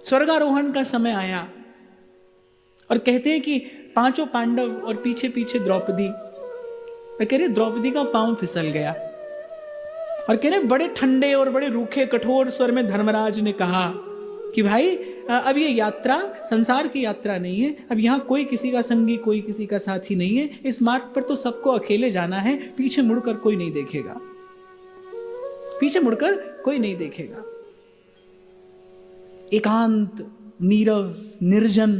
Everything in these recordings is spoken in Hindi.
स्वर्गारोहण का समय आया और कहते हैं कि पांचों पांडव और पीछे पीछे द्रौपदी, और कह रहे द्रौपदी का पांव फिसल गया और कह रहे बड़े ठंडे और बड़े रूखे कठोर स्वर में धर्मराज ने कहा कि भाई अब ये यात्रा संसार की यात्रा नहीं है, अब यहाँ कोई किसी का संगी कोई किसी का साथी नहीं है, इस मार्ग पर तो सबको अकेले जाना है, पीछे मुड़कर कोई नहीं देखेगा, पीछे मुड़कर कोई नहीं देखेगा। एकांत, नीरव, निर्जन,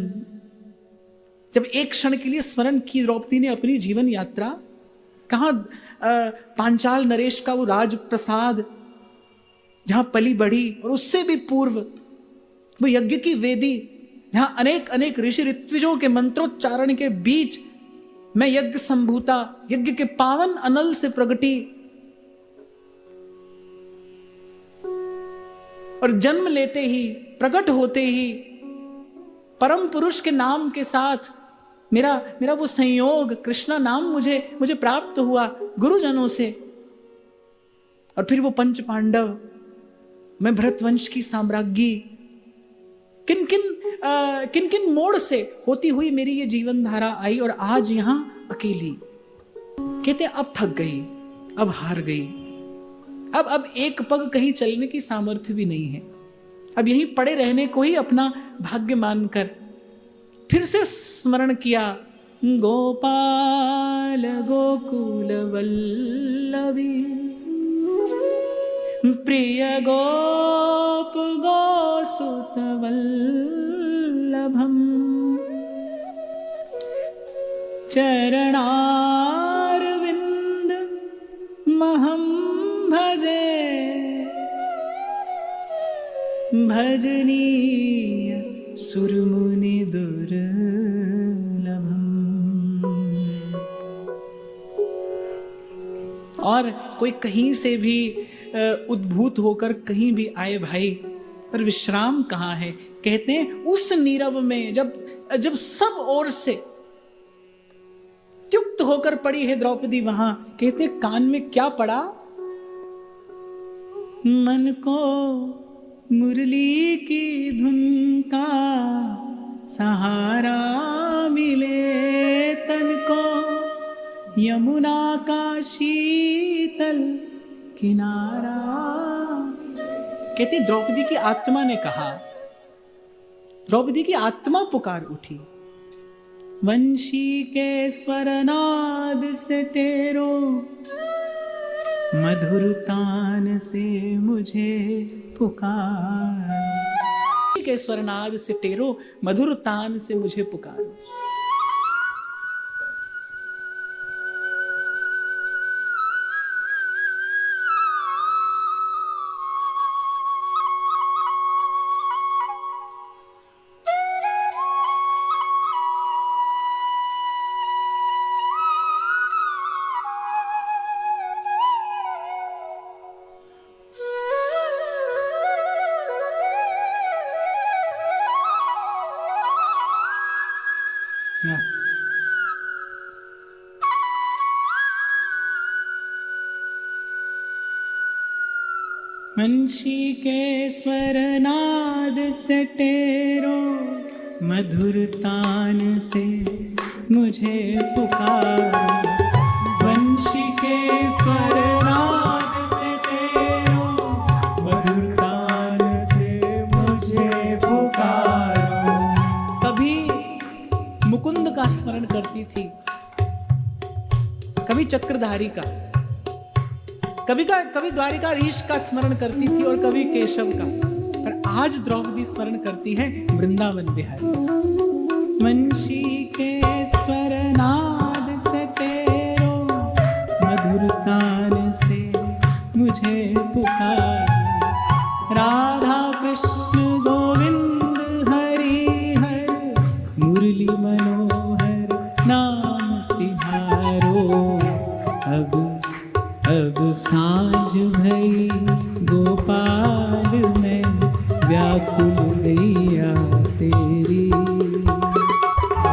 जब एक क्षण के लिए स्मरण की द्रौपदी ने अपनी जीवन यात्रा, कहां पांचाल नरेश का वो राजप्रसाद जहां पली बढ़ी, और उससे भी पूर्व वो यज्ञ की वेदी जहां अनेक अनेक ऋषि ऋत्विजों के मंत्रोच्चारण के बीच मैं यज्ञ संभूता, यज्ञ के पावन अनल से प्रगटी और जन्म लेते ही, प्रकट होते ही परम पुरुष के नाम के साथ मेरा वो संयोग कृष्णा नाम मुझे प्राप्त हुआ गुरुजनों से, और फिर वो पंच पांडव, मैं भरतवंश की साम्राज्ञी, किन किन मोड़ से होती हुई मेरी ये जीवन धारा आई, और आज यहां अकेली। कहते अब थक गई, अब हार गई, अब एक पग कहीं चलने की सामर्थ्य भी नहीं है, अब यहीं पड़े रहने को ही अपना भाग्य मानकर फिर से स्मरण किया, गोपाल गोकुल वल्लभी प्रिय गोप गोसुत वल्लभम चरणारविंद महं भजे भजनीय सुरमुनि दुर्लभम। और कोई कहीं से भी उद्भूत होकर कहीं भी आए भाई, पर विश्राम कहाँ है? कहते हैं उस नीरव में जब सब ओर से त्युक्त होकर पड़ी है द्रौपदी, वहां कहते कान में क्या पड़ा? मन को मुरली की धुन का सहारा मिले, तन को यमुना का शीतल किनारा। कहती द्रौपदी की आत्मा ने कहा, द्रौपदी की आत्मा पुकार उठी, वंशी के स्वरनाद से टेरो मधुर तान से मुझे पुकार, के स्वरनाद से टेरो मधुर तान से मुझे पुकार। वंशी के स्वरनाद से टेरो मधुर तान से मुझे पुकार, वंशी के स्वरनाद से टेरो मधुर तान से मुझे पुकारो। कभी मुकुंद का स्मरण करती थी, कभी चक्रधारी का, कभी द्वारिकाधीश का स्मरण करती थी और कभी केशव का, पर आज द्रौपदी स्मरण करती है वृंदावन बिहारी। वंशी के स्वरनाद से टेरो मधुर तान से मुझे पुकार, राधा कृष्ण गोविंद हरि हर मुरली मनोहर नाम तिहारो। अब साँझ भई गोपाल में व्याकुल गैया तेरी,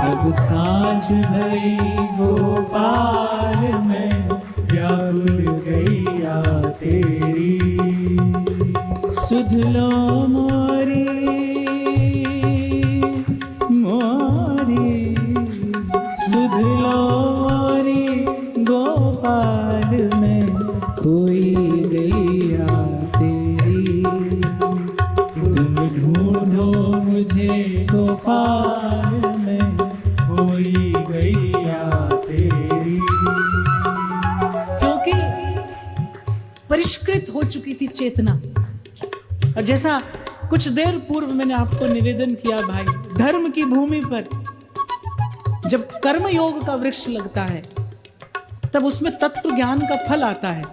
अब साँझ भई गोपाल में व्याकुल गैया तेरी। सुध लो मोरी हो चुकी थी चेतना। और जैसा कुछ देर पूर्व मैंने आपको निवेदन किया भाई, धर्म की भूमि पर जब कर्म योग का वृक्ष लगता है तब उसमें तत्व ज्ञान का फल आता है,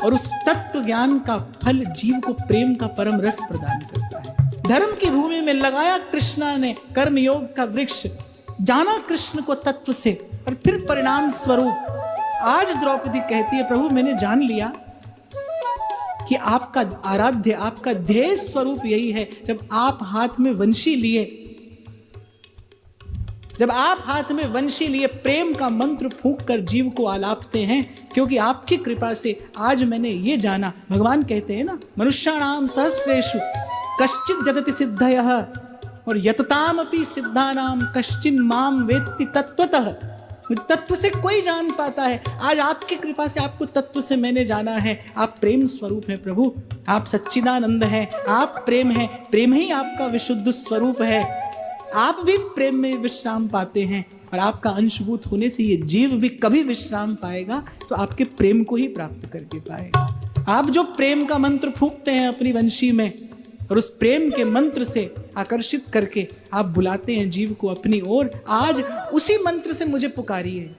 और उस तत्व ज्ञान का फल जीव को प्रेम का परम रस प्रदान करता है। धर्म की भूमि में लगाया कृष्णा ने कर्म योग का वृक्ष, जाना कृष्ण को तत्व से, और फिर परिणाम स्वरूप आज द्रौपदी कहती है, प्रभु मैंने जान लिया कि आपका आराध्य, आपका ध्येय स्वरूप यही है। जब आप हाथ में वंशी लिए, जब आप हाथ में वंशी लिए प्रेम का मंत्र फूंक कर जीव को आलापते हैं, क्योंकि आपकी कृपा से आज मैंने ये जाना। भगवान कहते हैं ना, मनुष्याणाम सहस्रेषु कश्चित् जगति सिद्धयः और यततामपि सिद्धानाम कश्चिन् माम वेत्ति तत्वतः। तत्व से कोई जान पाता है, आज आपकी कृपा से आपको तत्व से मैंने जाना है। आप प्रेम स्वरूप हैं प्रभु, आप सच्चिदानंद हैं, आप प्रेम हैं, प्रेम ही आपका विशुद्ध स्वरूप है। आप भी प्रेम में विश्राम पाते हैं, और आपका अंशभूत होने से ये जीव भी कभी विश्राम पाएगा तो आपके प्रेम को ही प्राप्त करके पाएगा। आप जो प्रेम का मंत्र फूंकते हैं अपनी वंशी में, और उस प्रेम के मंत्र से आकर्षित करके आप बुलाते हैं जीव को अपनी ओर, आज उसी मंत्र से मुझे पुकारिए।